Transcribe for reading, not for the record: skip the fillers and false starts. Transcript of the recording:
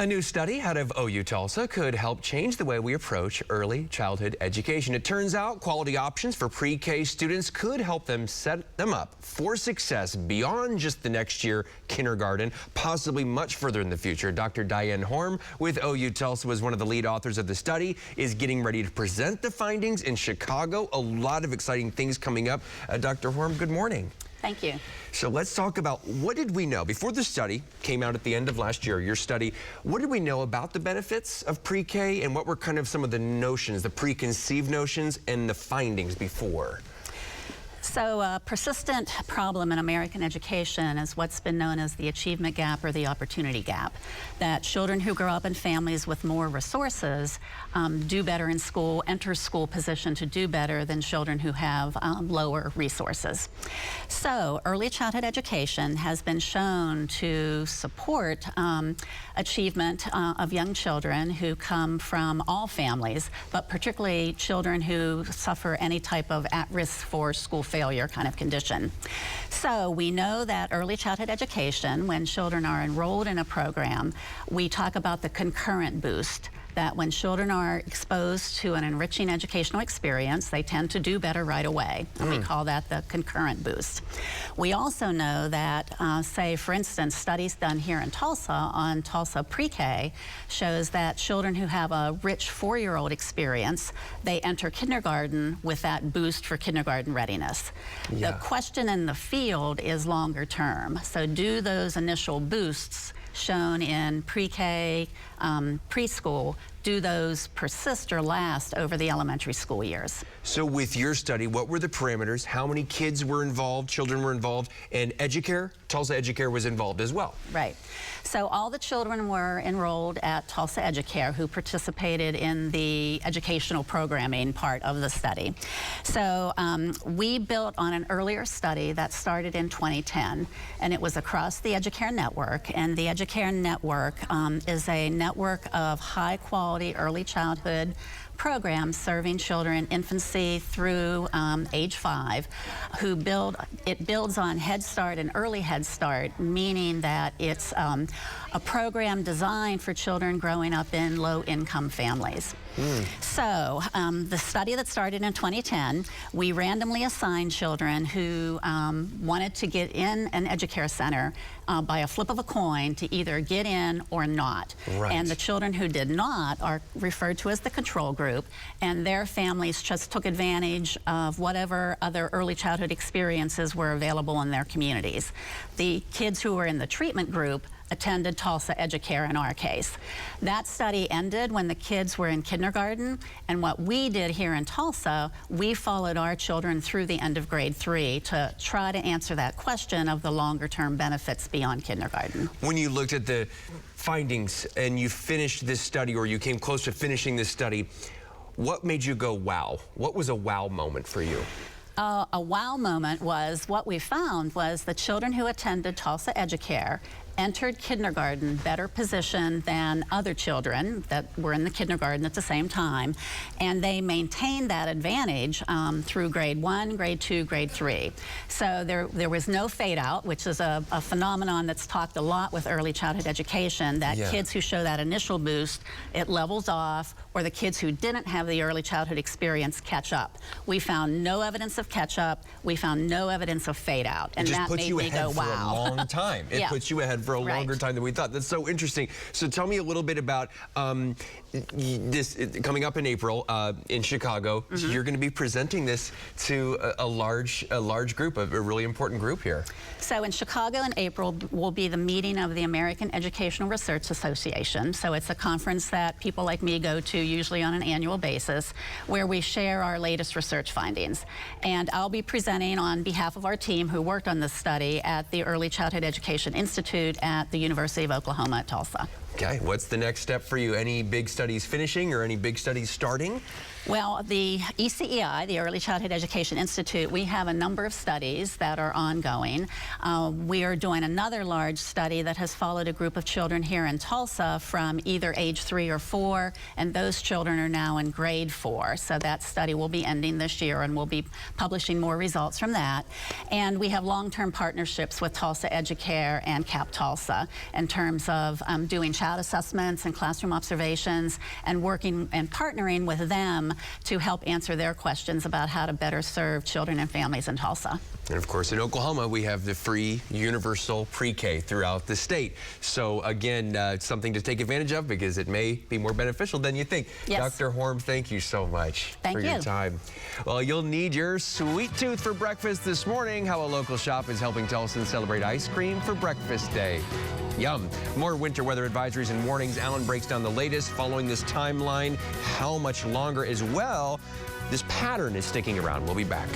A new study out of OU-Tulsa could help change the way we approach early childhood education. It turns out quality options for pre-K students could help them set them up for success beyond just the next year kindergarten, possibly much further in the future. Dr. Diane Horm with OU-Tulsa was one of the lead authors of the study, is getting ready to present the findings in Chicago. A lot of exciting things coming up. Dr. Horm, good morning. Thank you. So let's talk about what did we know before the study came out at the end of last year, your study. What did we know about the benefits of pre-K and what were kind of some of the notions, the preconceived notions and the findings before? So a persistent problem in American education is what's been known as the achievement gap or the opportunity gap. That children who grow up in families with more resources do better in school, enter school position to do better than children who have lower resources. So early childhood education has been shown to support achievement of young children who come from all families, but particularly children who suffer any type of at-risk for school failure kind of condition. So we know that early childhood education, when children are enrolled in a program, we talk about the concurrent boost, that when children are exposed to an enriching educational experience, they tend to do better right away. And we call that the concurrent boost. We also know that, say, for instance, studies done here in Tulsa on Tulsa pre-K shows that children who have a rich 4-year-old experience, they enter kindergarten with that boost for kindergarten readiness. Yeah. The question in the field is longer term. So do those initial boosts shown in pre-K, preschool, do those persist or last over the elementary school years? So with your study, what were the parameters? How many kids were involved, children were involved, and Educare, Tulsa Educare was involved as well? Right. So all the children were enrolled at Tulsa Educare who participated in the educational programming part of the study. So we built on an earlier study that started in 2010, and it was across the Educare network, and the Educare network is a network of high-quality early childhood programs serving children infancy through age 5, who builds on Head Start and early Head Start, meaning that it's a program designed for children growing up in low-income families. So the study that started in 2010, we randomly assigned children who wanted to get in an Educare center by a flip of a coin to either get in or not. Right. And the children who did not are referred to as the control group, and their families just took advantage of whatever other early childhood experiences were available in their communities. The kids who were in the treatment group attended Tulsa Educare in our case. That study ended when the kids were in kindergarten, and what we did here in Tulsa, we followed our children through the end of grade 3 to try to answer that question of the longer term benefits beyond kindergarten. When you looked at the findings and you finished this study, or you came close to finishing this study, what made you go wow? What was a wow moment for you? A wow moment was what we found was the children who attended Tulsa Educare entered kindergarten better positioned than other children that were in the kindergarten at the same time, and they maintained that advantage through grade 1, grade 2, grade 3. So there was no fade out, which is a phenomenon that's talked a lot with early childhood education, that kids who show that initial boost, it levels off, or the kids who didn't have the early childhood experience catch up. We found no evidence of catch up, we found no evidence of fade out, and that made me go wow. It just puts you ahead for a long time. It puts you ahead for a longer time than we thought. That's so interesting. So tell me a little bit about this coming up in April in Chicago. You're going to be presenting this to a large group, a really important group here. So in Chicago in April will be the meeting of the American Educational Research Association. So it's a conference that people like me go to usually on an annual basis, where we share our latest research findings. And I'll be presenting on behalf of our team who worked on this study at the Early Childhood Education Institute at the University of Oklahoma at Tulsa. Okay, what's the next step for you? Any big studies finishing or any big studies starting? Well, the ECEI, the Early Childhood Education Institute, we have a number of studies that are ongoing. We are doing another large study that has followed a group of children here in Tulsa from either age 3 or 4, and those children are now in grade 4. So that study will be ending this year, and we'll be publishing more results from that. And we have long-term partnerships with Tulsa Educare and CAP Tulsa in terms of doing childhood about assessments and classroom observations and working and partnering with them to help answer their questions about how to better serve children and families in Tulsa. And of course, in Oklahoma, we have the free universal pre-K throughout the state. So again, something to take advantage of because it may be more beneficial than you think. Yes. Dr. Horm, thank you so much for your time. Well, you'll need your sweet tooth for breakfast this morning. How a local shop is helping Tulsans celebrate ice cream for breakfast day. Yum. More winter weather advisories and warnings. Alan breaks down the latest following this timeline. How much longer as well this pattern is sticking around. We'll be back.